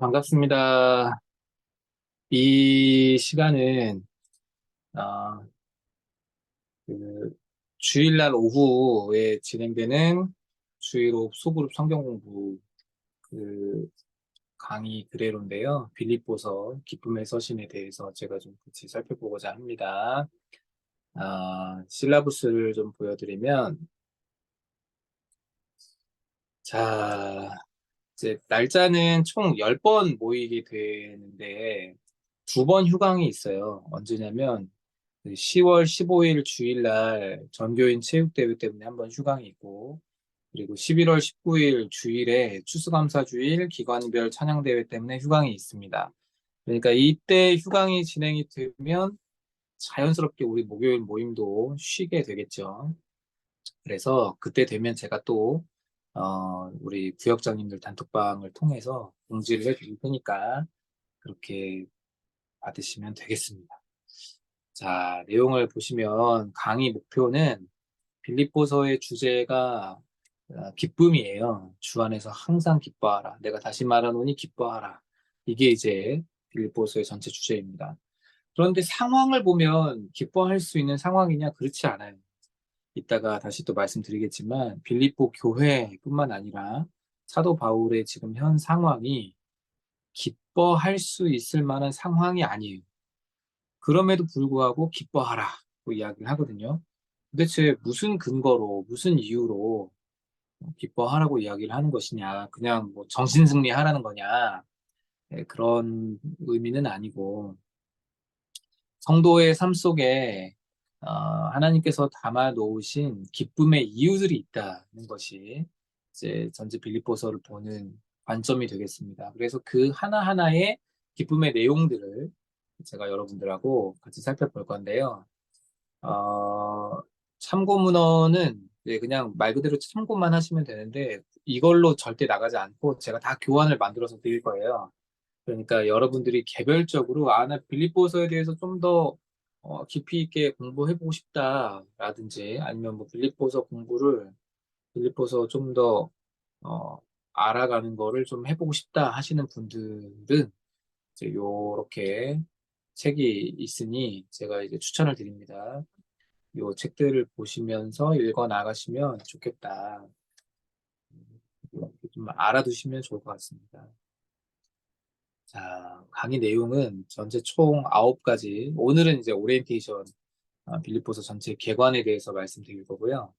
반갑습니다. 이 시간은, 아, 그, 주일날 오후에 진행되는 주일오후 소그룹 성경 공부 그 강의 그대로인데요. 빌립보서 기쁨의 서신에 대해서 제가 좀 같이 살펴보고자 합니다. 실라부스를 좀 보여드리면, 자, 이제 날짜는 총 10번 모이게 되는데, 2번 휴강이 있어요. 언제냐면, 10월 15일 주일날 전교인 체육대회 때문에 한번 휴강이 있고, 그리고 11월 19일 주일에 추수감사주일 기관별 찬양대회 때문에 휴강이 있습니다. 그러니까 이때 휴강이 진행이 되면 자연스럽게 우리 목요일 모임도 쉬게 되겠죠. 그래서 그때 되면 제가 또, 우리 구역장님들 단톡방을 통해서 공지를 해드릴 테니까 그렇게 받으시면 되겠습니다. 자, 내용을 보시면 강의 목표는 빌립보서의 주제가 기쁨이에요. 주 안에서 항상 기뻐하라. 내가 다시 말하노니 기뻐하라. 이게 이제 빌립보서의 전체 주제입니다. 그런데 상황을 보면 기뻐할 수 있는 상황이냐? 그렇지 않아요. 이따가 다시 또 말씀드리겠지만 빌립보 교회뿐만 아니라 사도 바울의 지금 현 상황이 기뻐할 수 있을 만한 상황이 아니에요. 그럼에도 불구하고 기뻐하라고 이야기를 하거든요. 도대체 무슨 근거로, 무슨 이유로 기뻐하라고 이야기를 하는 것이냐, 그냥 뭐 정신승리 하라는 거냐, 그런 의미는 아니고, 성도의 삶 속에 하나님께서 담아 놓으신 기쁨의 이유들이 있다는 것이 이제 전체 빌립보서를 보는 관점이 되겠습니다. 그래서 그 하나하나의 기쁨의 내용들을 제가 여러분들하고 같이 살펴볼 건데요. 어, 참고 문헌은 이제 그냥 말 그대로 참고만 하시면 되는데 이걸로 절대 나가지 않고 제가 다 교환을 만들어서 드릴 거예요. 그러니까 여러분들이 개별적으로 나 빌립보서에 대해서 좀 더 깊이 있게 공부해보고 싶다라든지 아니면 뭐 빌립보서 좀 더 알아가는 거를 좀 해보고 싶다 하시는 분들은 이제 요렇게 책이 있으니 제가 이제 추천을 드립니다. 요 책들을 보시면서 읽어 나가시면 좋겠다. 좀 알아두시면 좋을 것 같습니다. 자, 강의 내용은 전체 총 9가지. 오늘은 이제 오리엔테이션, 빌립보서 전체 개관에 대해서 말씀드릴 거고요.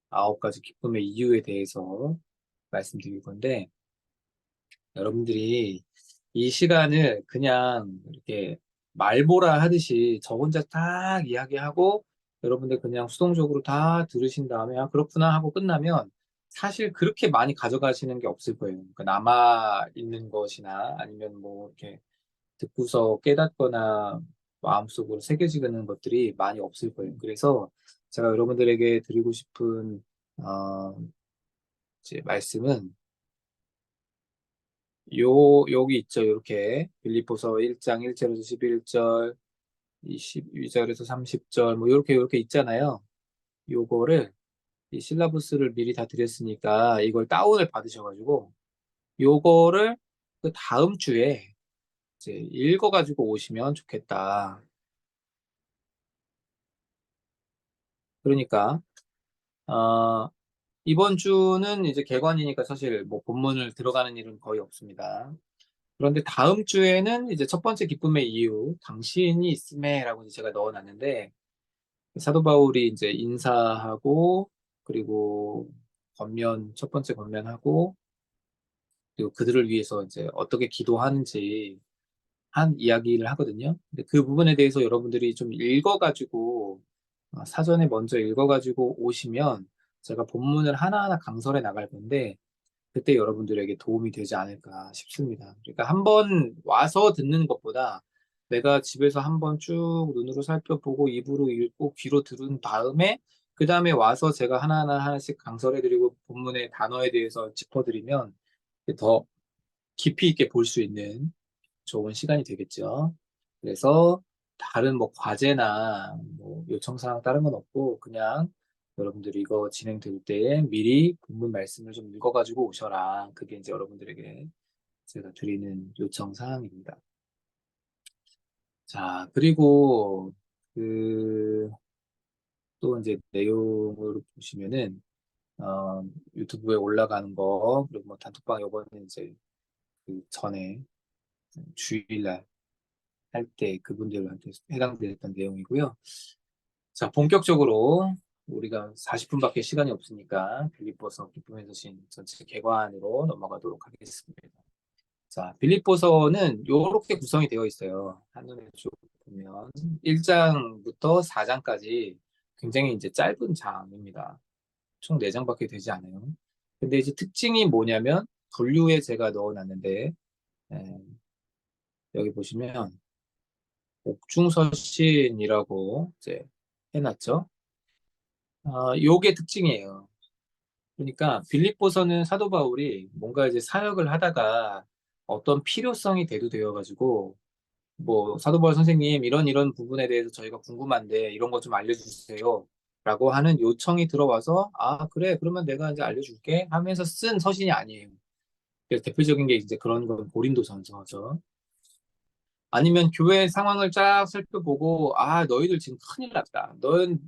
9가지 기쁨의 이유에 대해서 말씀드릴 건데, 여러분들이 이 시간을 그냥 이렇게 말보라 하듯이 저 혼자 딱 이야기하고 여러분들 그냥 수동적으로 다 들으신 다음에 그렇구나 하고 끝나면 사실 그렇게 많이 가져가시는 게 없을 거예요. 그러니까 남아 있는 것이나 아니면 뭐 이렇게 듣고서 깨닫거나 마음속으로 새겨지는 것들이 많이 없을 거예요. 그래서 제가 여러분들에게 드리고 싶은 이제 말씀은 여기 있죠. 이렇게 빌립보서 1장 1절에서 11절, 22절에서 30절 뭐 이렇게 있잖아요. 요거를 이 실라부스를 미리 다 드렸으니까 이걸 다운을 받으셔가지고 요거를 그 다음 주에 이제 읽어가지고 오시면 좋겠다. 그러니까 어, 이번 주는 이제 개관이니까 사실 뭐 본문을 들어가는 일은 거의 없습니다. 그런데 다음 주에는 이제 첫 번째 기쁨의 이유, 당신이 있음에라고 제가 넣어놨는데 사도 바울이 이제 인사하고 그리고 첫 번째 권면하고 그리고 그들을 위해서 이제 어떻게 기도하는지 한 이야기를 하거든요. 근데 그 부분에 대해서 여러분들이 좀 읽어가지고 사전에 먼저 읽어가지고 오시면 제가 본문을 하나하나 강설해 나갈 건데 그때 여러분들에게 도움이 되지 않을까 싶습니다. 그러니까 한번 와서 듣는 것보다 내가 집에서 한번 쭉 눈으로 살펴보고 입으로 읽고 귀로 들은 다음에 그 다음에 와서 제가 하나씩 강설해드리고 본문의 단어에 대해서 짚어드리면 더 깊이 있게 볼 수 있는 좋은 시간이 되겠죠. 그래서 다른 뭐 과제나 뭐 요청사항 다른 건 없고 그냥 여러분들이 이거 진행될 때 미리 본문 말씀을 좀 읽어가지고 오셔라. 그게 이제 여러분들에게 제가 드리는 요청 사항입니다. 자, 그리고 그 또 이제 내용을 보시면은 유튜브에 올라가는 거 그리고 뭐 단톡방 요거는 이제 그 전에 주일날 할 때 그분들한테 해당됐던 내용이고요. 자, 본격적으로 우리가 40분밖에 시간이 없으니까 빌립보서 기쁨의 서신 전체 개관으로 넘어가도록 하겠습니다. 자, 빌립보서는 이렇게 구성이 되어 있어요. 한눈에 쭉 보면 1장부터 4장까지 굉장히 이제 짧은 장입니다. 총 4장밖에 되지 않아요. 근데 이제 특징이 뭐냐면 분류에 제가 넣어놨는데 에, 여기 보시면 옥중서신이라고 이제 해놨죠. 요게 특징이에요. 그러니까 빌립보서는 사도 바울이 뭔가 이제 사역을 하다가 어떤 필요성이 대두되어 가지고 뭐 사도 바울 선생님 이런 부분에 대해서 저희가 궁금한데 이런 거 좀 알려주세요. 라고 하는 요청이 들어와서 아 그래 그러면 내가 이제 알려줄게 하면서 쓴 서신이 아니에요. 그래서 대표적인 게 이제 그런 건 고린도전서죠. 아니면 교회 상황을 쫙 살펴보고 아 너희들 지금 큰일 났다.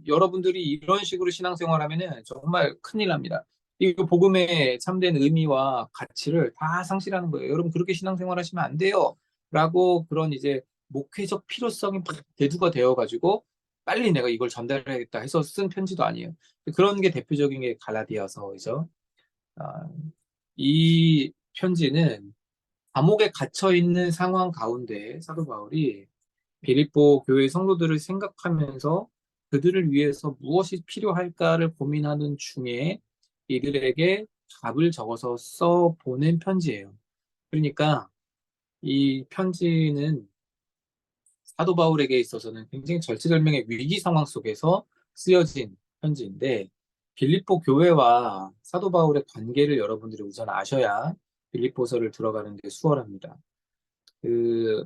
여러분들이 이런 식으로 신앙생활하면은 정말 큰일 납니다. 이거 복음의 참된 의미와 가치를 다 상실하는 거예요. 여러분 그렇게 신앙생활하시면 안 돼요. 라고 그런 이제 목회적 필요성이 막 대두가 되어가지고 빨리 내가 이걸 전달해야겠다 해서 쓴 편지도 아니에요. 그런 게 대표적인 게 갈라디아서이죠. 아, 이 편지는 감옥에 갇혀 있는 상황 가운데 사도 바울이 빌립보 교회 성도들을 생각하면서 그들을 위해서 무엇이 필요할까를 고민하는 중에 이들에게 답을 적어서 써 보낸 편지예요. 그러니까 이 편지는 사도 바울에게 있어서는 굉장히 절체절명의 위기 상황 속에서 쓰여진 편지인데 빌립보 교회와 사도 바울의 관계를 여러분들이 우선 아셔야 빌립보서를 들어가는 게 수월합니다. 그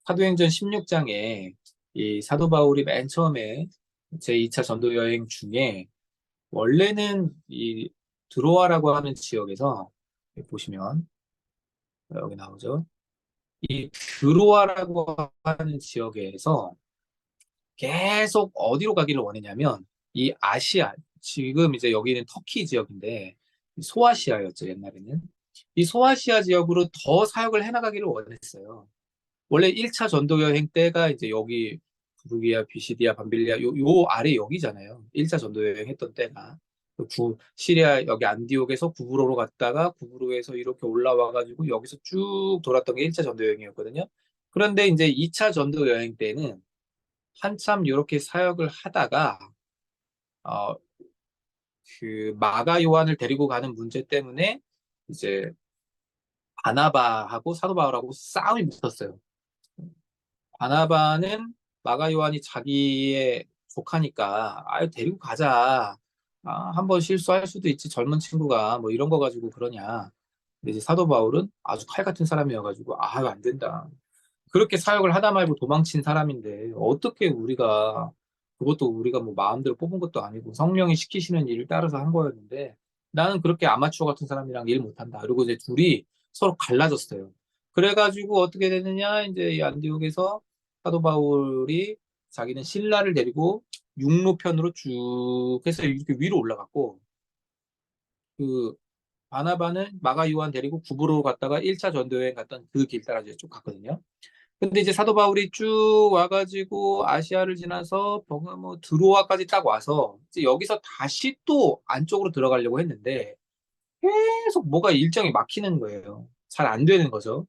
사도행전 16장에 이 사도 바울이 맨 처음에 제2차 전도 여행 중에 원래는 이 드로아라고 하는 지역에서 보시면 여기 나오죠. 이 드로아라고 하는 지역에서 계속 어디로 가기를 원했냐면 이 아시아 지금 이제 여기는 터키 지역인데 소아시아였죠 옛날에는 이 소아시아 지역으로 더 사역을 해나가기를 원했어요. 원래 1차 전도 여행 때가 이제 여기 부르기아, 비시디아, 밤빌리아 요 아래 여기잖아요. 1차 전도 여행 했던 때가 시리아 여기 안디옥에서 구브로로 갔다가 구브로에서 이렇게 올라와 가지고 여기서 쭉 돌았던 게 1차 전도 여행이었거든요. 그런데 이제 2차 전도 여행 때는 한참 이렇게 사역을 하다가 어, 그 마가 요한을 데리고 가는 문제 때문에 이제 바나바하고 사도 바울하고 싸움이 붙었어요. 바나바는 마가 요한이 자기의 조카니까 아유 데리고 가자. 한번 실수할 수도 있지 젊은 친구가 뭐 이런 거 가지고 그러냐. 근데 이제 사도 바울은 아주 칼 같은 사람이어가지고 아유 안 된다. 그렇게 사역을 하다 말고 도망친 사람인데 어떻게 그것도 우리가 뭐 마음대로 뽑은 것도 아니고 성령이 시키시는 일을 따라서 한 거였는데 나는 그렇게 아마추어 같은 사람이랑 일 못한다. 그리고 이제 둘이 서로 갈라졌어요. 그래가지고 어떻게 되느냐 이제 이 안디옥에서 사도 바울이 자기는 신라를 데리고 육로편으로 쭉 해서 이렇게 위로 올라갔고 그 바나바는 마가 요한 데리고 구브로로 갔다가 1차 전도여행 갔던 그 길 따라 이제 쭉 갔거든요. 근데 이제 사도 바울이 쭉 와가지고 아시아를 지나서 뭐 드로아까지 딱 와서 이제 여기서 다시 또 안쪽으로 들어가려고 했는데 계속 뭐가 일정이 막히는 거예요. 잘 안 되는 거죠.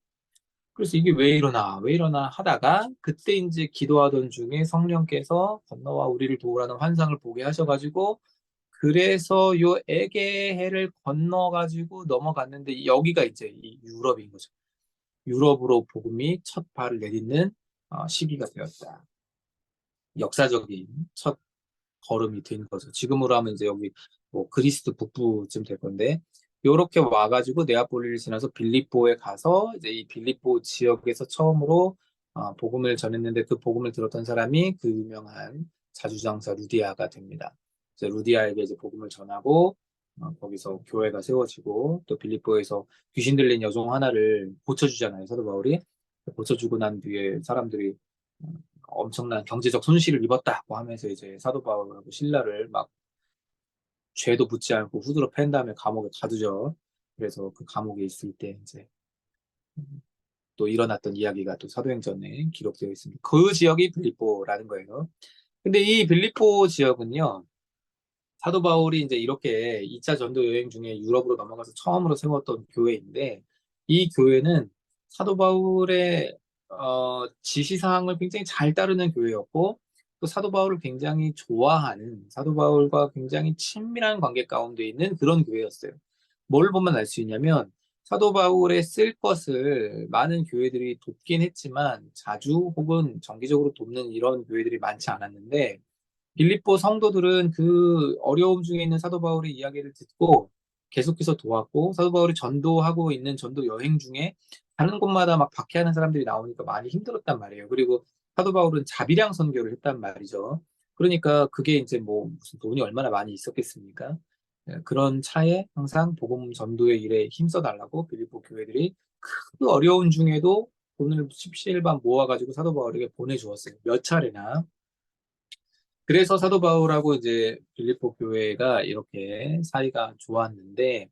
그래서 이게 왜 이러나 왜 이러나 하다가 그때 이제 기도하던 중에 성령께서 건너와 우리를 도우라는 환상을 보게 하셔가지고 그래서 요 에게해를 건너가지고 넘어갔는데 여기가 이제 이 유럽인 거죠. 유럽으로 복음이 첫 발을 내딛는 시기가 되었다. 역사적인 첫 걸음이 된 거죠. 지금으로 하면 이제 여기 뭐 그리스 북부쯤 될 건데 요렇게 와가지고 네아폴리를 지나서 빌립보에 가서 이제 이 빌립보 지역에서 처음으로 복음을 전했는데 그 복음을 들었던 사람이 그 유명한 자주장사 루디아가 됩니다. 이제 루디아에게 이제 복음을 전하고 거기서 교회가 세워지고 또 빌립보에서 귀신 들린 여종 하나를 고쳐주잖아요. 사도 바울이 고쳐주고 난 뒤에 사람들이 어, 엄청난 경제적 손실을 입었다고 하면서 이제 사도 바울하고 신라를 막 죄도 묻지 않고 후드로 팬 다음에 감옥에 가두죠. 그래서 그 감옥에 있을 때 이제 또 일어났던 이야기가 또 사도행전에 기록되어 있습니다. 그 지역이 빌립보라는 거예요. 근데 이 빌립보 지역은요, 사도 바울이 이제 이렇게 2차 전도 여행 중에 유럽으로 넘어가서 처음으로 세웠던 교회인데, 이 교회는 사도 바울의 지시사항을 굉장히 잘 따르는 교회였고, 또 사도 바울을 굉장히 좋아하는, 사도 바울과 굉장히 친밀한 관계 가운데 있는 그런 교회였어요. 뭘 보면 알 수 있냐면, 사도 바울의 쓸 것을 많은 교회들이 돕긴 했지만, 자주 혹은 정기적으로 돕는 이런 교회들이 많지 않았는데, 빌립보 성도들은 그 어려움 중에 있는 사도 바울의 이야기를 듣고 계속해서 도왔고 사도 바울이 전도하고 있는 전도 여행 중에 가는 곳마다 막 박해하는 사람들이 나오니까 많이 힘들었단 말이에요. 그리고 사도 바울은 자비량 선교를 했단 말이죠. 그러니까 그게 이제 뭐 무슨 돈이 얼마나 많이 있었겠습니까? 그런 차에 항상 복음 전도의 일에 힘써 달라고 빌립보 교회들이 그 어려운 중에도 돈을 십시일반 모아가지고 사도 바울에게 보내주었어요. 몇 차례나. 그래서 사도 바울하고 이제 빌립보 교회가 이렇게 사이가 좋았는데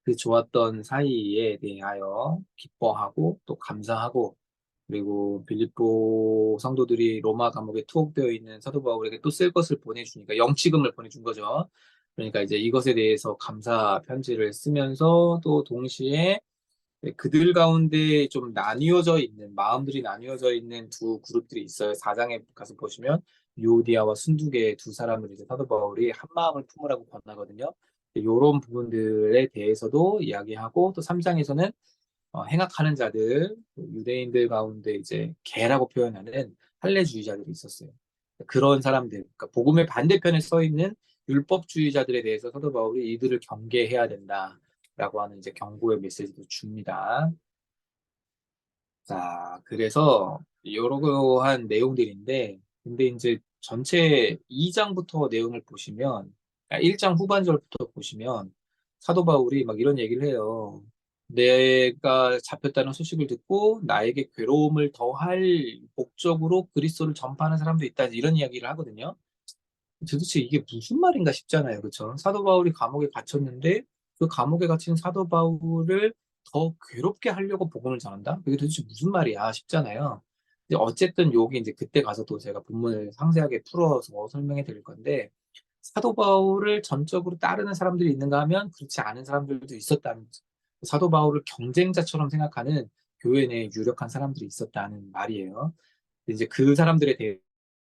그 좋았던 사이에 대하여 기뻐하고 또 감사하고 그리고 빌립보 성도들이 로마 감옥에 투옥되어 있는 사도 바울에게 또 쓸 것을 보내주니까 영치금을 보내준 거죠. 그러니까 이제 이것에 대해서 감사 편지를 쓰면서 또 동시에 그들 가운데 좀 나뉘어져 있는, 마음들이 나뉘어져 있는 두 그룹들이 있어요. 4장에 가서 보시면, 유오디아와 순두계 두 사람을 이제 사도 바울이 한 마음을 품으라고 권하거든요. 이런 부분들에 대해서도 이야기하고, 또 3장에서는 행악하는 자들, 유대인들 가운데 이제 개라고 표현하는 할례주의자들이 있었어요. 그런 사람들, 그러니까 복음의 반대편에 서 있는 율법주의자들에 대해서 사도 바울이 이들을 경계해야 된다라고 하는 이제 경고의 메시지도 줍니다. 자, 그래서 이러한 내용들인데, 근데 이제 전체 2장부터 내용을 보시면, 1장 후반절부터 보시면, 사도 바울이 막 이런 얘기를 해요. 내가 잡혔다는 소식을 듣고 나에게 괴로움을 더할 목적으로 그리스도를 전파하는 사람도 있다. 이런 이야기를 하거든요. 도대체 이게 무슨 말인가 싶잖아요. 그렇죠? 사도 바울이 감옥에 갇혔는데 그 감옥에 갇힌 사도 바울을 더 괴롭게 하려고 복음을 전한다? 그게 도대체 무슨 말이야 싶잖아요. 근데 어쨌든 요게 이제 그때 가서 또 제가 본문을 상세하게 풀어서 설명해 드릴 건데 사도 바울을 전적으로 따르는 사람들이 있는가 하면 그렇지 않은 사람들도 있었다는 거죠. 사도 바울을 경쟁자처럼 생각하는 교회 내에 유력한 사람들이 있었다는 말이에요. 이제 그 사람들에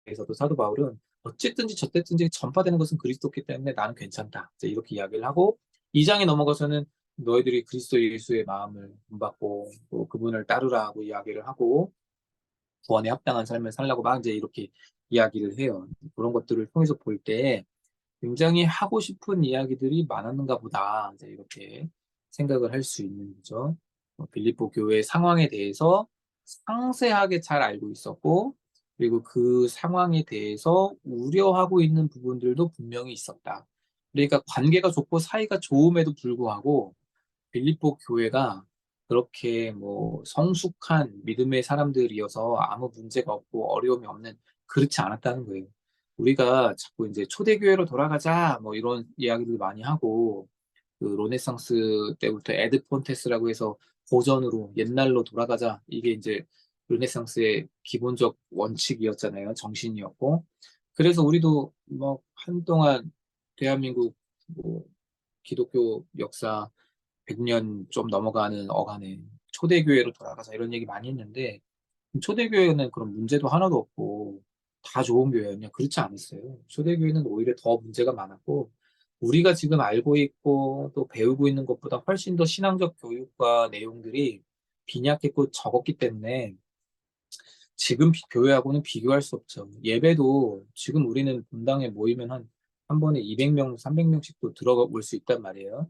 대해서도 사도 바울은 어쨌든지 저쨌든지 전파되는 것은 그리스도기 때문에 나는 괜찮다. 이제 이렇게 이야기를 하고 2장에 넘어가서는 너희들이 그리스도 예수의 마음을 본받고 또 그분을 따르라 하고 이야기를 하고 구원에 합당한 삶을 살라고 막 이제 이렇게 이야기를 해요. 그런 것들을 통해서 볼 때 굉장히 하고 싶은 이야기들이 많았는가 보다. 이제 이렇게 생각을 할 수 있는 거죠. 빌립보 교회 상황에 대해서 상세하게 잘 알고 있었고, 그리고 그 상황에 대해서 우려하고 있는 부분들도 분명히 있었다. 그러니까 관계가 좋고 사이가 좋음에도 불구하고 빌립보 교회가 그렇게 뭐 성숙한 믿음의 사람들이어서 아무 문제가 없고 어려움이 없는 그렇지 않았다는 거예요. 우리가 자꾸 이제 초대교회로 돌아가자 뭐 이런 이야기들 많이 하고 그 르네상스 때부터 에드폰테스라고 해서 고전으로 옛날로 돌아가자 이게 이제 르네상스의 기본적 원칙이었잖아요. 정신이었고 그래서 우리도 뭐 한동안 대한민국 뭐 기독교 역사 100년 좀 넘어가는 어간에 초대교회로 돌아가자 이런 얘기 많이 했는데 초대교회는 그런 문제도 하나도 없고 다 좋은 교회였냐? 그렇지 않았어요. 초대교회는 오히려 더 문제가 많았고 우리가 지금 알고 있고 또 배우고 있는 것보다 훨씬 더 신앙적 교육과 내용들이 빈약했고 적었기 때문에 지금 교회하고는 비교할 수 없죠. 예배도 지금 우리는 분당에 모이면 한 번에 200명, 300명씩도 들어올 수 있단 말이에요.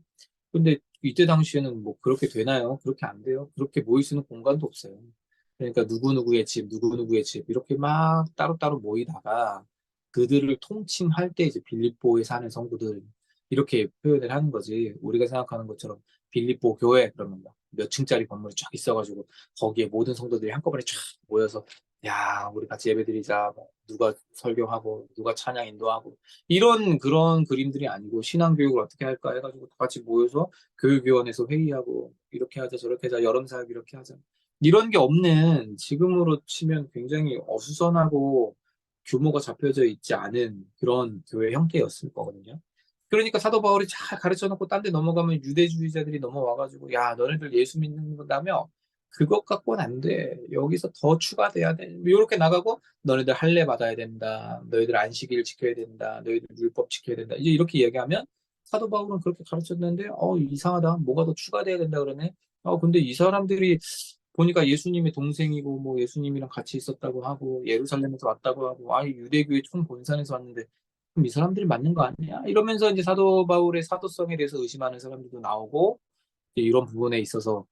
근데 이때 당시에는 뭐 그렇게 되나요? 그렇게 안 돼요. 그렇게 모일 수 있는 공간도 없어요. 그러니까 누구누구의 집, 누구누구의 집, 이렇게 막 따로따로 모이다가 그들을 통칭할 때 이제 빌립보에 사는 성도들 이렇게 표현을 하는 거지. 우리가 생각하는 것처럼 빌립보 교회 그러면 몇 층짜리 건물이 쫙 있어가지고 거기에 모든 성도들이 한꺼번에 쫙 모여서 야 우리 같이 예배드리자 뭐 누가 설교하고 누가 찬양 인도하고 이런 그런 그림들이 아니고 신앙교육을 어떻게 할까 해가지고 다 같이 모여서 교육위원회에서 회의하고 이렇게 하자 저렇게 하자 여름사역 이렇게 하자 이런 게 없는 지금으로 치면 굉장히 어수선하고 규모가 잡혀져 있지 않은 그런 교회 형태였을 거거든요. 그러니까 사도 바울이 잘 가르쳐 놓고 딴 데 넘어가면 유대주의자들이 넘어와가지고 야 너네들 예수 믿는 거다며 그것 갖고는 안 돼. 여기서 더 추가돼야 돼. 이렇게 나가고 너네들 할례 받아야 된다. 너희들 안식일 지켜야 된다. 너희들 율법 지켜야 된다. 이제 이렇게 얘기하면 사도 바울은 그렇게 가르쳤는데 이상하다. 뭐가 더 추가돼야 된다 그러네. 근데 이 사람들이 보니까 예수님의 동생이고 뭐 예수님이랑 같이 있었다고 하고 예루살렘에서 왔다고 하고 유대교의 총본산에서 왔는데 그럼 이 사람들이 맞는 거 아니야? 이러면서 이제 사도 바울의 사도성에 대해서 의심하는 사람들도 나오고 이제 이런 부분에 있어서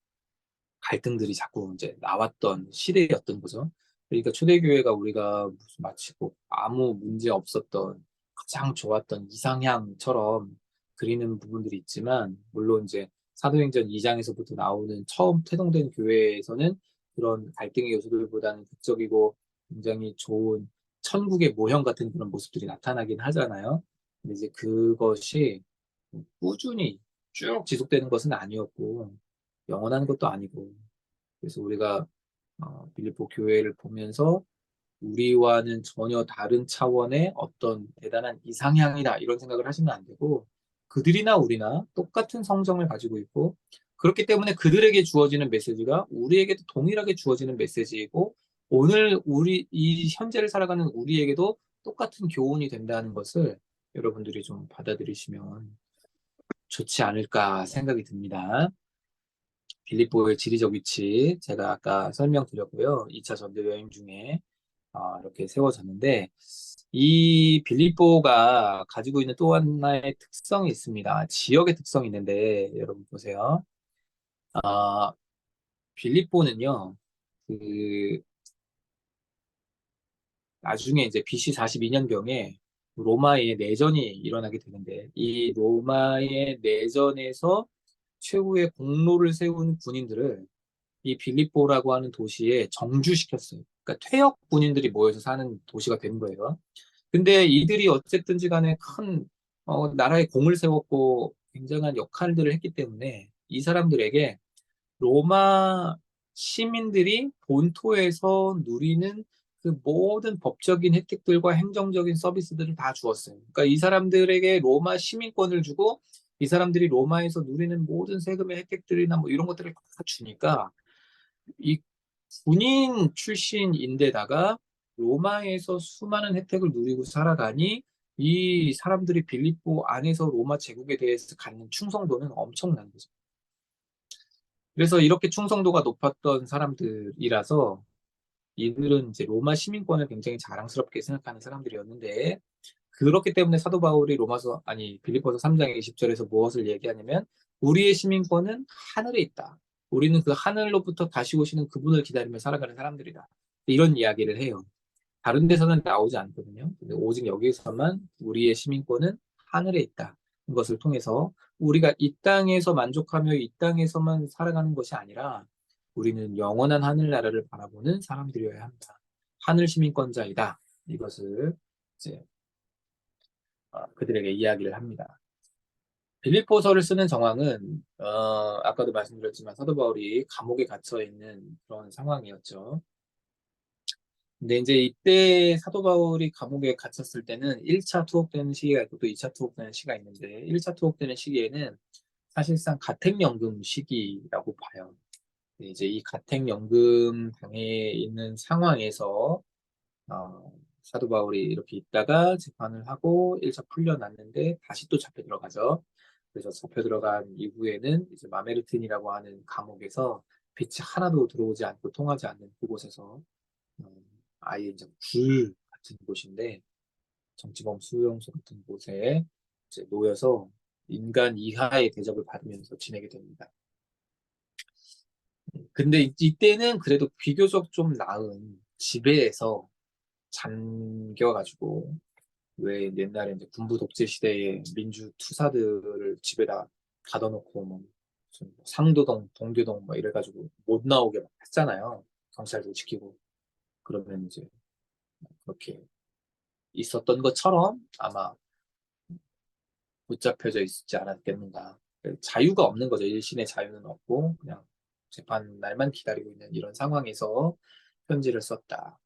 갈등들이 자꾸 이제 나왔던 시대였던 거죠. 그러니까 초대교회가 우리가 무슨 마치 뭐 아무 문제 없었던 가장 좋았던 이상향처럼 그리는 부분들이 있지만 물론 이제 사도행전 2장에서부터 나오는 처음 태동된 교회에서는 그런 갈등의 요소들보다는 극적이고 굉장히 좋은 천국의 모형 같은 그런 모습들이 나타나긴 하잖아요. 근데 이제 그것이 꾸준히 쭉 지속되는 것은 아니었고 영원한 것도 아니고 그래서 우리가 빌립보 교회를 보면서 우리와는 전혀 다른 차원의 어떤 대단한 이상향이다 이런 생각을 하시면 안 되고 그들이나 우리나 똑같은 성정을 가지고 있고 그렇기 때문에 그들에게 주어지는 메시지가 우리에게도 동일하게 주어지는 메시지이고 오늘 우리 이 현재를 살아가는 우리에게도 똑같은 교훈이 된다는 것을 여러분들이 좀 받아들이시면 좋지 않을까 생각이 듭니다. 빌립보의 지리적 위치 제가 아까 설명드렸고요. 2차 전도 여행 중에 이렇게 세워졌는데 이 빌립보가 가지고 있는 또 하나의 특성이 있습니다. 지역의 특성이 있는데 여러분 보세요. 아, 빌립보는요. 그 나중에 이제 BC 42년경에 로마의 내전이 일어나게 되는데 이 로마의 내전에서 최후의 공로를 세운 군인들을 이 빌립보라고 하는 도시에 정주시켰어요. 그러니까 퇴역 군인들이 모여서 사는 도시가 된 거예요. 근데 이들이 어쨌든지 간에 큰 나라에 공을 세웠고 굉장한 역할들을 했기 때문에 이 사람들에게 로마 시민들이 본토에서 누리는 그 모든 법적인 혜택들과 행정적인 서비스들을 다 주었어요. 그러니까 이 사람들에게 로마 시민권을 주고 이 사람들이 로마에서 누리는 모든 세금의 혜택들이나 뭐 이런 것들을 다 주니까 이 군인 출신인데다가 로마에서 수많은 혜택을 누리고 살아가니 이 사람들이 빌립보 안에서 로마 제국에 대해서 갖는 충성도는 엄청난 거죠. 그래서 이렇게 충성도가 높았던 사람들이라서 이들은 이제 로마 시민권을 굉장히 자랑스럽게 생각하는 사람들이었는데 그렇기 때문에 사도 바울이 빌립보서 3장 20절에서 무엇을 얘기하냐면 우리의 시민권은 하늘에 있다. 우리는 그 하늘로부터 다시 오시는 그분을 기다리며 살아가는 사람들이다. 이런 이야기를 해요. 다른 데서는 나오지 않거든요. 근데 오직 여기서만 우리의 시민권은 하늘에 있다. 것을 통해서 우리가 이 땅에서 만족하며 이 땅에서만 살아가는 것이 아니라 우리는 영원한 하늘나라를 바라보는 사람들이어야 한다. 하늘 시민권자이다. 이것을 이제 그들에게 이야기를 합니다. 빌립보서를 쓰는 정황은 아까도 말씀드렸지만 사도 바울이 감옥에 갇혀 있는 그런 상황이었죠. 근데 이제 이때 사도 바울이 감옥에 갇혔을 때는 1차 투옥되는 시기가 있고 또 2차 투옥되는 시기가 있는데 1차 투옥되는 시기에는 사실상 가택연금 시기라고 봐요. 이제 이 가택연금 당해 있는 상황에서 사도 바울이 이렇게 있다가 재판을 하고 1차 풀려났는데 다시 또 잡혀 들어가죠. 그래서 잡혀 들어간 이후에는 이제 마메르틴이라고 하는 감옥에서 빛이 하나도 들어오지 않고 통하지 않는 그곳에서 아예 이제 굴 같은 곳인데 정치범 수용소 같은 곳에 이제 놓여서 인간 이하의 대접을 받으면서 지내게 됩니다. 근데 이때는 그래도 비교적 좀 나은 지배에서 잠겨가지고 왜 옛날에 이제 군부 독재 시대에 민주 투사들을 집에다 가둬놓고 뭐 무슨 상도동, 동교동 뭐 이래가지고 못 나오게 막 했잖아요. 경찰들 지키고. 그러면 이제 그렇게 있었던 것처럼 아마 붙잡혀져 있지 않았겠는가. 자유가 없는 거죠. 일신의 자유는 없고 그냥 재판 날만 기다리고 있는 이런 상황에서 편지를 썼다.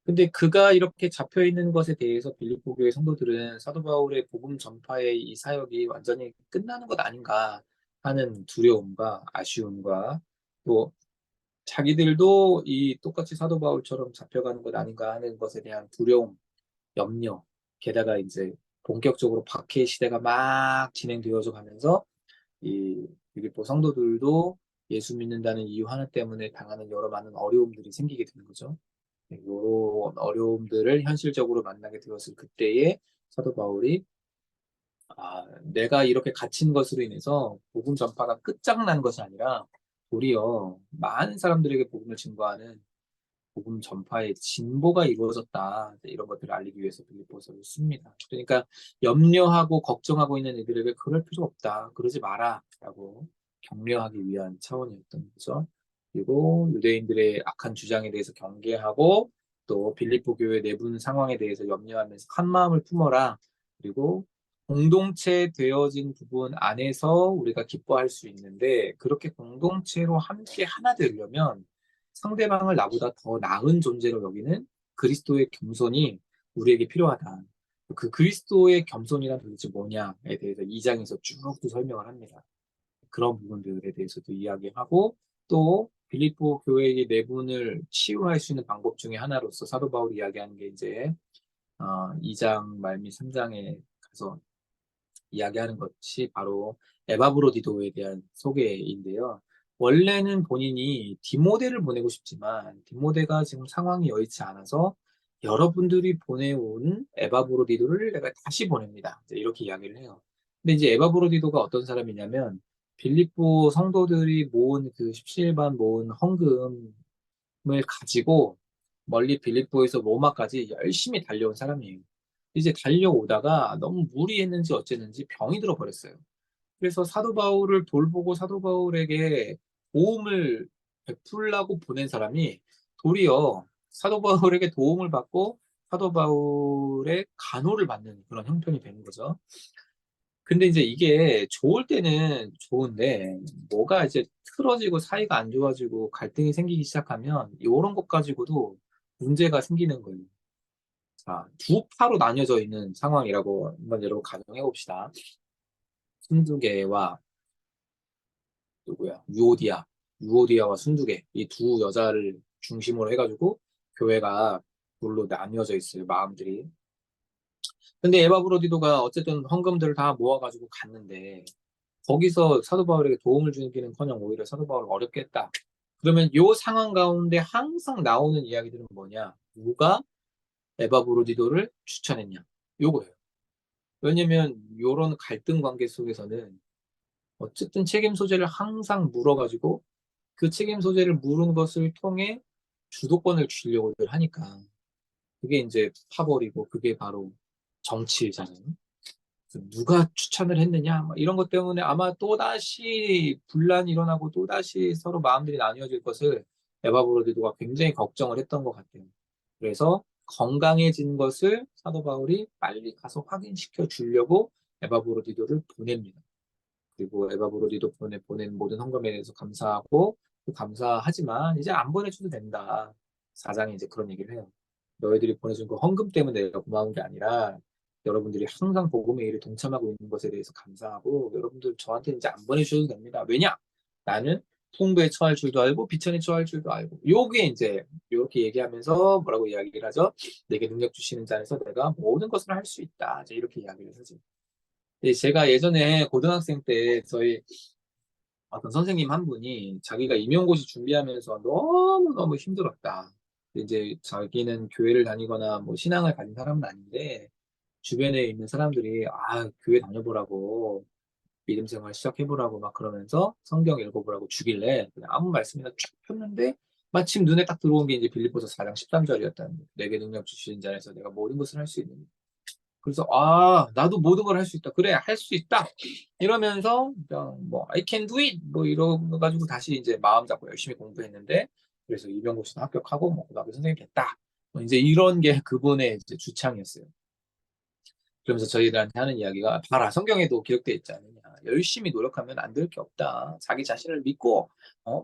근데 그가 이렇게 잡혀 있는 것에 대해서 빌립보 교회 성도들은 사도 바울의 복음 전파의 이 사역이 완전히 끝나는 것 아닌가 하는 두려움과 아쉬움과 또 자기들도 이 똑같이 사도 바울처럼 잡혀가는 것 아닌가 하는 것에 대한 두려움, 염려, 게다가 이제 본격적으로 박해 시대가 막 진행되어져 가면서 이 빌립보 성도들도 예수 믿는다는 이유 하나 때문에 당하는 여러 많은 어려움들이 생기게 되는 거죠. 이런 어려움들을 현실적으로 만나게 되었을 그때에 사도 바울이 내가 이렇게 갇힌 것으로 인해서 복음 전파가 끝장난 것이 아니라 도리어 많은 사람들에게 복음을 증거하는 복음 전파의 진보가 이루어졌다. 이런 것들을 알리기 위해서 빌립보서를 씁니다. 그러니까 염려하고 걱정하고 있는 애들에게 그럴 필요 없다. 그러지 마라. 라고 격려하기 위한 차원이었던 거죠. 그리고 유대인들의 악한 주장에 대해서 경계하고 또 빌립보 교회 내분 상황에 대해서 염려하면서 한 마음을 품어라. 그리고 공동체 되어진 부분 안에서 우리가 기뻐할 수 있는데 그렇게 공동체로 함께 하나 되려면 상대방을 나보다 더 나은 존재로 여기는 그리스도의 겸손이 우리에게 필요하다. 그 그리스도의 겸손이란 도대체 뭐냐에 대해서 2장에서 쭉 또 설명을 합니다. 그런 부분들에 대해서도 이야기하고 또 빌립보 교회의 내분을 치유할 수 있는 방법 중에 하나로서 사도 바울이 이야기하는 게 이제 2장 말미 3장에 가서 이야기하는 것이 바로 에바브로디도에 대한 소개인데요. 원래는 본인이 디모데를 보내고 싶지만 디모데가 지금 상황이 여의치 않아서 여러분들이 보내온 에바브로디도를 내가 다시 보냅니다. 이렇게 이야기를 해요. 근데 이제 에바브로디도가 어떤 사람이냐면 빌립보 성도들이 모은 그 십시일반 모은 헌금을 가지고 멀리 빌립보에서 로마까지 열심히 달려온 사람이에요. 이제 달려오다가 너무 무리했는지 어쨌는지 병이 들어버렸어요. 그래서 사도 바울을 돌보고 사도 바울에게 도움을 베풀라고 보낸 사람이 도리어 사도 바울에게 도움을 받고 사도 바울의 간호를 받는 그런 형편이 되는 거죠. 근데 이제 이게 좋을 때는 좋은데 뭐가 이제 틀어지고 사이가 안 좋아지고 갈등이 생기기 시작하면 이런 것 가지고도 문제가 생기는 거예요. 자, 두 파로 나뉘어져 있는 상황이라고 한번 여러분 가정해 봅시다. 순두개와 누구야? 유오디아와 순두개 이 두 여자를 중심으로 해가지고 교회가 둘로 나뉘어져 있어요. 마음들이. 근데 에바 브로디도가 어쨌든 헌금들을 다 모아가지고 갔는데 거기서 사도 바울에게 도움을 주기는커녕 오히려 사도 바울을 어렵게 했다. 그러면 요 상황 가운데 항상 나오는 이야기들은 뭐냐? 누가 에바 브로디도를 추천했냐? 요거예요. 왜냐면 요런 갈등 관계 속에서는 어쨌든 책임 소재를 항상 물어가지고 그 책임 소재를 물은 것을 통해 주도권을 주려고들 하니까 그게 이제 파벌이고 그게 바로 정치잖아요. 누가 추천을 했느냐 뭐 이런 것 때문에 아마 또다시 분란이 일어나고 또다시 서로 마음들이 나뉘어질 것을 에바 브로디도가 굉장히 걱정을 했던 것 같아요. 그래서 건강해진 것을 사도 바울이 빨리 가서 확인시켜 주려고 에바 브로디도를 보냅니다. 그리고 에바브로디도 보낸 모든 헌금에 대해서 감사하고 감사하지만 이제 안 보내줘도 된다. 사장이 이제 그런 얘기를 해요. 너희들이 보내준 그 헌금 때문에 내가 고마운 게 아니라 여러분들이 항상 복음의 일에 동참하고 있는 것에 대해서 감사하고 여러분들 저한테 이제 안 보내주셔도 됩니다. 왜냐? 나는 풍부에 처할 줄도 알고 비천에 처할 줄도 알고 요게 이제 이렇게 얘기하면서 뭐라고 이야기를 하죠? 내게 능력 주시는 자 안에서 내가 모든 것을 할 수 있다. 이제 이렇게 이야기를 하죠. 제가 예전에 고등학생 때 저희 어떤 선생님 한 분이 자기가 임용고시 준비하면서 너무너무 힘들었다. 이제 자기는 교회를 다니거나 뭐 신앙을 가진 사람은 아닌데 주변에 있는 사람들이 교회 다녀보라고 믿음 생활 시작해보라고 막 그러면서 성경 읽어보라고 주길래 그냥 아무 말씀이나 쫙 폈는데 마침 눈에 딱 들어온 게 이제 빌립보서 4장 13절이었다는 거예요. 내게 능력 주시는 자에서 내가 모든 것을 할 수 있는 그래서 나도 모든 걸 할 수 있다. 그래, 할 수 있다. 이러면서 그냥 뭐 I can do it 뭐 이러 가지고 다시 이제 마음 잡고 열심히 공부했는데 그래서 임용고시도 합격하고 뭐 고등학교 선생님 됐다. 뭐 이제 이런 게 그분의 이제 주창이었어요. 그러면서 저희들한테 하는 이야기가 봐라 성경에도 기록되어 있지 않느냐. 열심히 노력하면 안 될 게 없다. 자기 자신을 믿고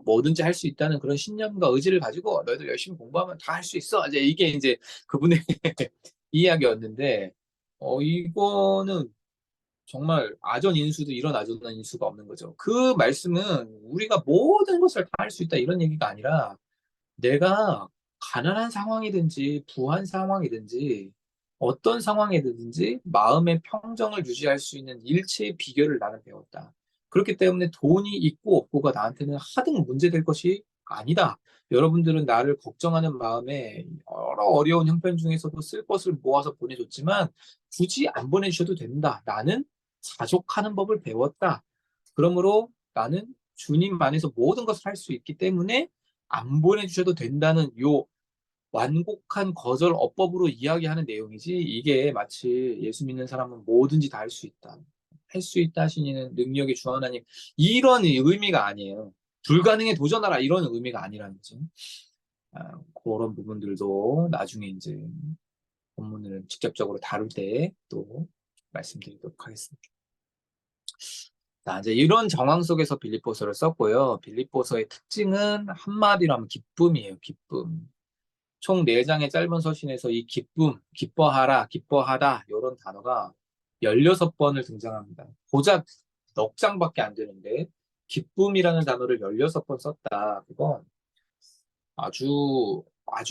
뭐든지 할 수 있다는 그런 신념과 의지를 가지고 너희들 열심히 공부하면 다 할 수 있어. 이제 이게 이제 그분의 이야기였는데 이거는 정말 아전인수도 이런 아전인수가 없는 거죠. 그 말씀은 우리가 모든 것을 다 할 수 있다 이런 얘기가 아니라 내가 가난한 상황이든지 부한 상황이든지 어떤 상황이든지 마음의 평정을 유지할 수 있는 일체의 비결을 나는 배웠다. 그렇기 때문에 돈이 있고 없고가 나한테는 하등 문제될 것이 아니다. 여러분들은 나를 걱정하는 마음에 여러 어려운 형편 중에서도 쓸 것을 모아서 보내줬지만 굳이 안 보내주셔도 된다. 나는 자족하는 법을 배웠다. 그러므로 나는 주님 안에서 모든 것을 할 수 있기 때문에 안 보내주셔도 된다는 요 완곡한 거절 어법으로 이야기하는 내용이지 이게 마치 예수 믿는 사람은 뭐든지 다 할 수 있다. 할 수 있다 하시는 능력의 주 하나님 이런 의미가 아니에요. 불가능에 도전하라 이런 의미가 아니라는 거죠. 그런 부분들도 나중에 이제 본문을 직접적으로 다룰 때 또 말씀드리도록 하겠습니다. 자, 이제 이런 정황 속에서 빌립보서를 썼고요. 빌립보서의 특징은 한마디로 하면 기쁨이에요. 기쁨. 총 4장의 짧은 서신에서 이 기쁨, 기뻐하라, 기뻐하다 이런 단어가 16번을 등장합니다. 고작 넉 장밖에 안 되는데 기쁨이라는 단어를 16번 썼다. 그건 아주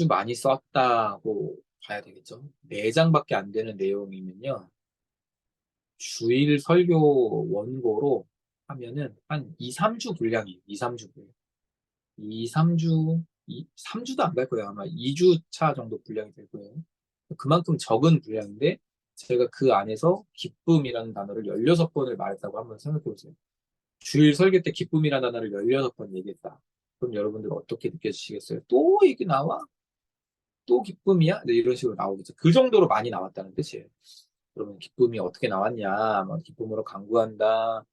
많이 썼다고 봐야 되겠죠. 4장밖에 안 되는 내용이면요. 주일 설교 원고로 하면은 한 2, 3주 분량이에요. 2, 3주 분량. 2, 3주, 3주도 안 갈 거예요. 아마 2주 차 정도 분량이 될 거예요. 그만큼 적은 분량인데 제가 그 안에서 기쁨이라는 단어를 16번을 말했다고 한번 생각해 보세요. 주일 설교 때 기쁨이라는 단어를 16번 얘기했다. 그럼 여러분들 어떻게 느껴지시겠어요? 또 이게 나와? 또 기쁨이야? 네, 이런 식으로 나오겠죠. 그 정도로 많이 나왔다는 뜻이에요. 그러면 기쁨이 어떻게 나왔냐? 뭐 기쁨으로 간구한다.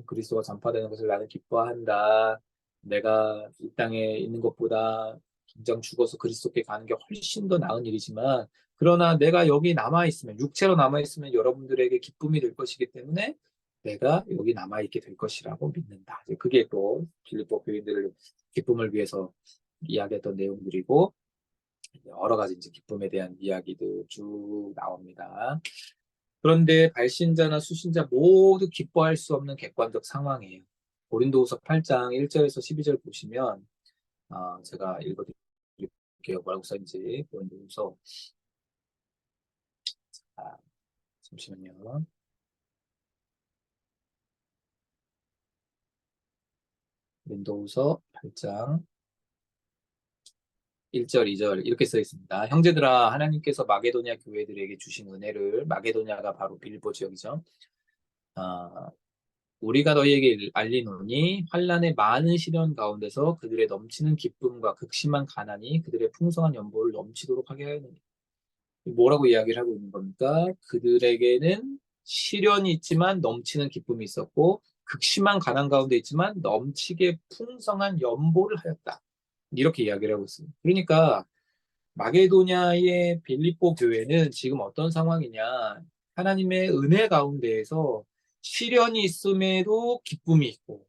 그리스도가 전파되는 것을 나는 기뻐한다. 내가 이 땅에 있는 것보다 당장 죽어서 그리스도께 가는 게 훨씬 더 나은 일이지만 그러나 내가 여기 남아있으면 육체로 남아있으면 여러분들에게 기쁨이 될 것이기 때문에 내가 여기 남아있게 될 것이라고 믿는다. 그게 또 빌립보 교인들을 기쁨을 위해서 이야기했던 내용들이고 여러 가지 이제 기쁨에 대한 이야기도 쭉 나옵니다. 그런데 발신자나 수신자 모두 기뻐할 수 없는 객관적 상황이에요. 고린도후서 8장 1절에서 12절 보시면 제가 읽어드릴게요. 뭐라고 써있는지 고린도후서 아, 잠시만요. 고린도후서 8장 1절, 2절 이렇게 써 있습니다. 형제들아 하나님께서 마게도냐 교회들에게 주신 은혜를 마게도냐가 바로 빌립보 지역이죠. 아, 우리가 너희에게 알리노니 환난의 많은 시련 가운데서 그들의 넘치는 기쁨과 극심한 가난이 그들의 풍성한 연보를 넘치도록 하게 하였느니 뭐라고 이야기를 하고 있는 겁니까? 그들에게는 시련이 있지만 넘치는 기쁨이 있었고 극심한 가난 가운데 있지만 넘치게 풍성한 연보를 하였다. 이렇게 이야기를 하고 있습니다. 그러니까 마게도냐의 빌립보 교회는 지금 어떤 상황이냐? 하나님의 은혜 가운데에서 시련이 있음에도 기쁨이 있고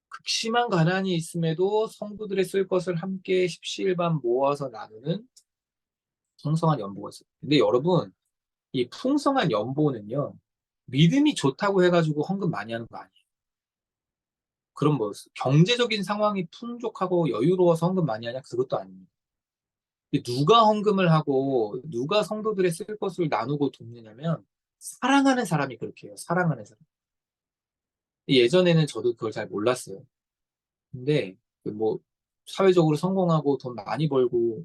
극심한 가난이 있음에도 성도들의 쓸 것을 함께 십시일반 모아서 나누는 풍성한 연보가 있어요. 근데 여러분, 이 풍성한 연보는요, 믿음이 좋다고 해가지고 헌금 많이 하는 거 아니에요. 그럼 뭐 경제적인 상황이 풍족하고 여유로워서 헌금 많이 하냐? 그것도 아닙니다. 누가 헌금을 하고 누가 성도들의 쓸 것을 나누고 돕느냐면 사랑하는 사람이 그렇게 해요. 사랑하는 사람. 예전에는 저도 그걸 잘 몰랐어요. 근데 그뭐 사회적으로 성공하고 돈 많이 벌고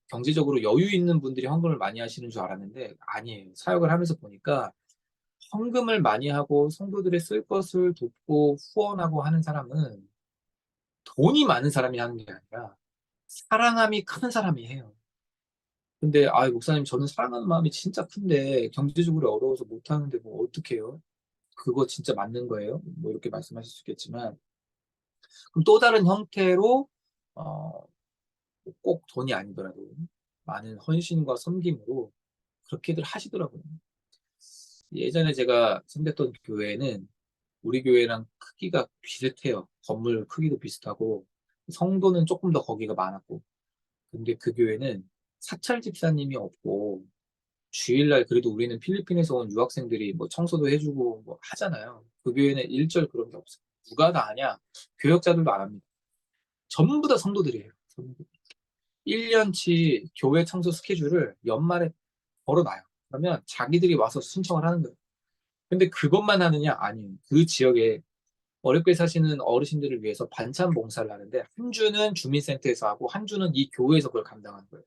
경제적으로 여유 있는 분들이 헌금을 많이 하시는 줄 알았는데 아니에요. 사역을 하면서 보니까 헌금을 많이 하고 성도들의 쓸 것을 돕고 후원하고 하는 사람은 돈이 많은 사람이 하는 게 아니라 사랑함이 큰 사람이 해요. 근데 아 목사님 저는 사랑하는 마음이 진짜 큰데 경제적으로 어려워서 못하는데 뭐 어떡해요? 그거 진짜 맞는 거예요? 뭐 이렇게 말씀하실 수 있겠지만 그럼 또 다른 형태로 어, 꼭 돈이 아니더라도 많은 헌신과 섬김으로 그렇게들 하시더라고요. 예전에 제가 섬겼던 교회는 우리 교회랑 크기가 비슷해요. 건물 크기도 비슷하고 성도는 조금 더 거기가 많았고 근데 그 교회는 사찰 집사님이 없고 주일날 그래도 우리는 필리핀에서 온 유학생들이 뭐 청소도 해주고 뭐 하잖아요. 그 교회는 일절 그런 게 없어요. 누가 다 하냐? 교역자들도 안 합니다. 전부 다 성도들이에요. 1년치 교회 청소 스케줄을 연말에 걸어놔요. 그러면 자기들이 와서 신청을 하는 거예요. 근데 그것만 하느냐? 아니에요. 그 지역에 어렵게 사시는 어르신들을 위해서 반찬 봉사를 하는데 한 주는 주민센터에서 하고 한 주는 이 교회에서 그걸 감당하는 거예요.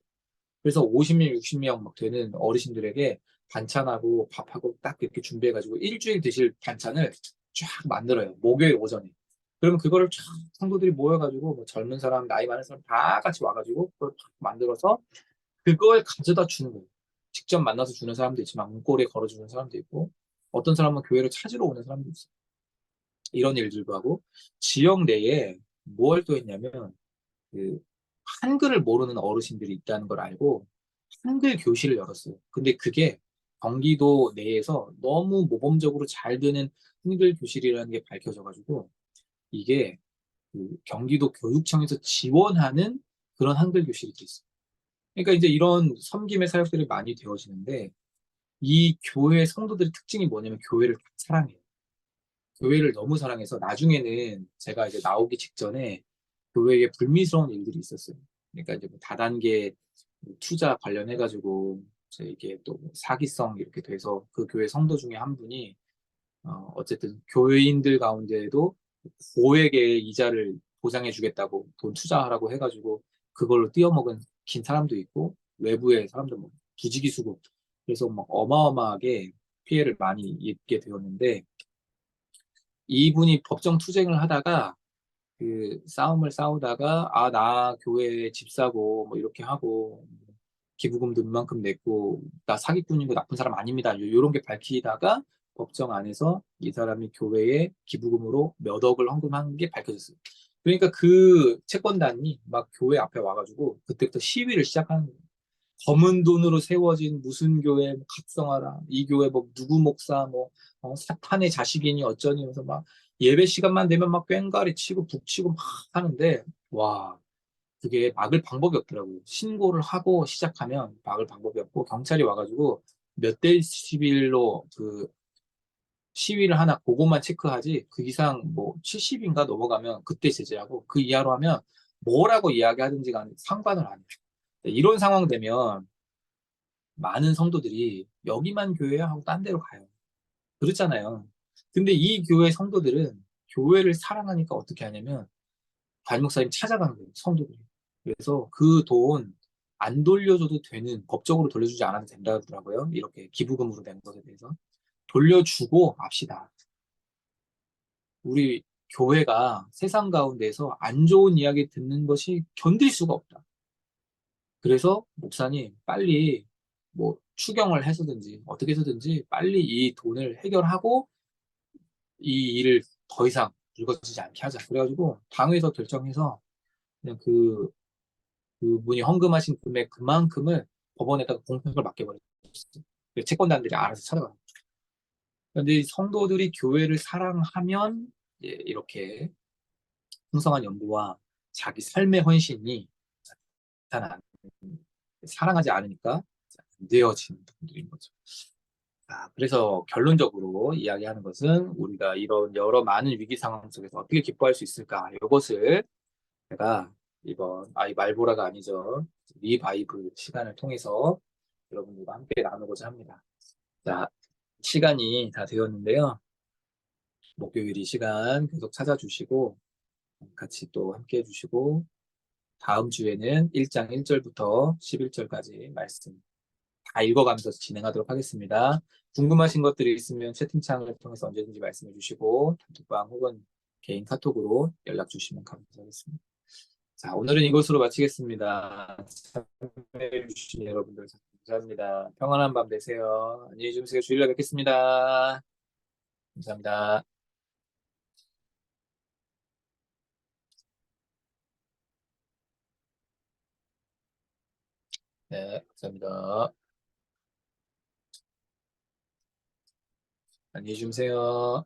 그래서 50명, 60명 막 되는 어르신들에게 반찬하고 밥하고 딱 이렇게 준비해가지고 일주일 드실 반찬을 쫙 만들어요. 목요일 오전에. 그러면 그거를 쫙 성도들이 모여가지고 뭐 젊은 사람, 나이 많은 사람 다 같이 와가지고 그걸 탁 만들어서 그걸 가져다 주는 거예요. 직접 만나서 주는 사람도 있지만 문고리에 걸어주는 사람도 있고 어떤 사람은 교회를 찾으러 오는 사람도 있어요. 이런 일들도 하고 지역 내에 뭘 또 했냐면 그 한글을 모르는 어르신들이 있다는 걸 알고 한글 교실을 열었어요. 근데 그게 경기도 내에서 너무 모범적으로 잘 되는 한글 교실이라는 게 밝혀져가지고 이게 그 경기도 교육청에서 지원하는 그런 한글 교실이 있어요. 그러니까 이제 이런 섬김의 사역들이 많이 되어지는데 이 교회 성도들의 특징이 뭐냐면 교회를 사랑해요. 교회를 너무 사랑해서 나중에는 제가 이제 나오기 직전에 교회에 불미스러운 일들이 있었어요. 그러니까 이제 뭐 다단계 투자 관련해가지고 이게 또 사기성 이렇게 돼서 그 교회 성도 중에 한 분이 어쨌든 교회인들 가운데에도 고액의 이자를 보장해주겠다고 돈 투자하라고 해가지고 그걸로 띄어먹은 긴 사람도 있고 외부의 사람도 뭐 부지기수고 그래서 막 어마어마하게 피해를 많이 입게 되었는데 이분이 법정 투쟁을 하다가 그 싸움을 싸우다가 아, 나 교회 집 사고 뭐 이렇게 하고 기부금도 이만큼 냈고 나 사기꾼이고 나쁜 사람 아닙니다. 요런 게 밝히다가 법정 안에서 이 사람이 교회에 기부금으로 몇 억을 헌금한 게 밝혀졌어요. 그러니까 그 채권단이 막 교회 앞에 와가지고 그때부터 시위를 시작하는 거예요. 검은 돈으로 세워진 무슨 교회 뭐 각성하라 이 교회 뭐 누구 목사 뭐 사탄의 자식이니 어쩌니 해서 막 예배 시간만 되면 막 꽹과리 치고 북치고 막 하는데 와 그게 막을 방법이 없더라고요. 신고를 하고 시작하면 막을 방법이 없고 경찰이 와가지고 몇 대 11로 그 시위를 하나 그것만 체크하지 그 이상 뭐 70인가 넘어가면 그때 제재하고 그 이하로 하면 뭐라고 이야기하든지 간에 상관을 안 해요. 이런 상황 되면 많은 성도들이 여기만 교회야 하고 딴 데로 가요. 그렇잖아요. 근데 이 교회 성도들은 교회를 사랑하니까 어떻게 하냐면 담임 목사님 찾아가는 거예요. 성도들이. 그래서 그 돈 안 돌려줘도 되는 법적으로 돌려주지 않아도 된다 하더라고요. 이렇게 기부금으로 된 것에 대해서 돌려주고 합시다. 우리 교회가 세상 가운데서 안 좋은 이야기 듣는 것이 견딜 수가 없다. 그래서 목사님 빨리 뭐 추경을 해서든지 어떻게 해서든지 빨리 이 돈을 해결하고 이 일을 더 이상 불거지지 않게 하자. 그래가지고 당에서 결정해서 그냥 그분이 헌금하신 금액 그만큼을 법원에다가 공평을 맡겨버렸어요. 채권단들이 알아서 찾아가는 거죠. 그런데 성도들이 교회를 사랑하면 이렇게 풍성한 연구와 자기 삶의 헌신이 나타나는 사랑하지 않으니까 안 되어지는 분들인 거죠. 그래서 결론적으로 이야기하는 것은 우리가 이런 여러 많은 위기 상황 속에서 어떻게 기뻐할 수 있을까? 이것을 제가 이번 이 말보라가 아니죠. 리바이브 시간을 통해서 여러분들과 함께 나누고자 합니다. 자, 시간이 다 되었는데요. 목요일 이 시간 계속 찾아주시고 같이 또 함께 해주시고 다음 주에는 1장 1절부터 11절까지 말씀 다 읽어가면서 진행하도록 하겠습니다. 궁금하신 것들이 있으면 채팅창을 통해서 언제든지 말씀해 주시고 단톡방 혹은 개인 카톡으로 연락 주시면 감사하겠습니다. 자, 오늘은 이것으로 마치겠습니다. 참여해주신 여러분들 감사합니다. 평안한 밤 되세요. 안녕히 주무세요. 주일날 뵙겠습니다. 감사합니다. 네, 감사합니다. 안녕히 주무세요.